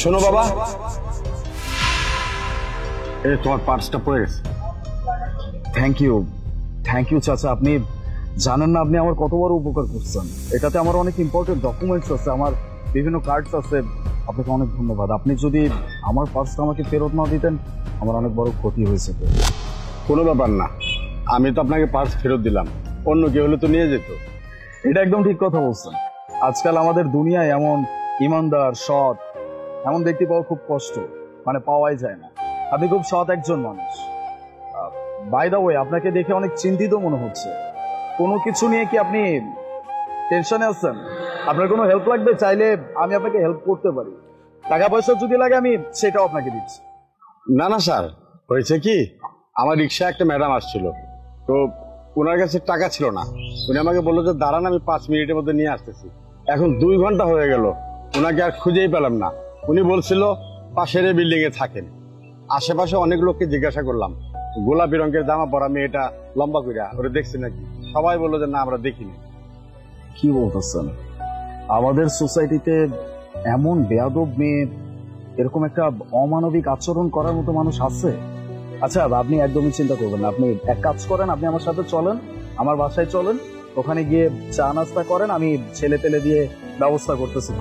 শোনো বাবা, এই তোমার পার্সটা পড়ে গেছে। থ্যাংক ইউ, থ্যাংক ইউ চাচা। আপনি জানেন না আপনি আমার কত বড় উপকার করছেন। এটাতে আমার অনেক ইম্পর্টেন্ট ডকুমেন্টস আছে, আমার বিভিন্ন কার্ডস আছে। আপনাকে অনেক ধন্যবাদ। আপনি যদি আমার পার্সটা আমাকে ফেরত না দিতেন আমার অনেক বড় ক্ষতি হয়েছে। কোনো ব্যাপার না, আমি তো আপনাকে পার্স ফেরত দিলাম, অন্য কেউ হলে তো নিয়ে যেত। এটা একদম ঠিক কথা বলছেন। আজকাল আমাদের দুনিয়ায় এমন ইমানদার, সৎ এমন ব্যক্তি পাওয়া খুব কষ্ট, মানে পাওয়াই যায় না। আপনি খুব সৎ একজন মানুষ। বাই দ্য ওয়ে, আপনাকে দেখে অনেক চিন্তিত মনে হচ্ছে। কোনো কিছু নিয়ে কি আপনি টেনশনে আছেন? আপনার কোনো হেল্প লাগবে? চাইলে আমি আপনাকে হেল্প করতে পারি। টাকা পয়সা যদি লাগে আমি সেটাও আপনাকে দিচ্ছি। না না স্যার, হয়েছে কি, আমার রিক্সায় একটা ম্যাডাম আসছিল, তো ওনার কাছে টাকা ছিল না। উনি আমাকে বললো যে দাঁড়ান, আমি 5 মিনিটের মধ্যে নিয়ে আসতেছি। এখন 2 ঘন্টা হয়ে গেল, ওনাকে আর খুঁজেই পেলাম না। উনি বলছিল পাশের বিল্ডিং এ থাকেন। আশেপাশে অনেক লোককে জিজ্ঞাসা করলাম, গোলাপি রঙের জামা পরা মেয়েটা লম্বা কইরা ওরা দেখছি নাকি? সবাই বললো যে না, আমরা দেখিনি। কি বলতেছেন? আমাদের সোসাইটিতে এমন বেয়াদব মেয়ে, এরকম একটা অমানবিক আচরণ করার মতো মানুষ আছে? আচ্ছা, আপনি একদমই চিন্তা করবেন না। আপনি এক কাজ করেন, আপনি আমার সাথে চলেন, আমার বাসায় চলেন, ওখানে গিয়ে চা নাস্তা করেন, আমি ছেলে পেলে দিয়ে ব্যবস্থা করতেছি।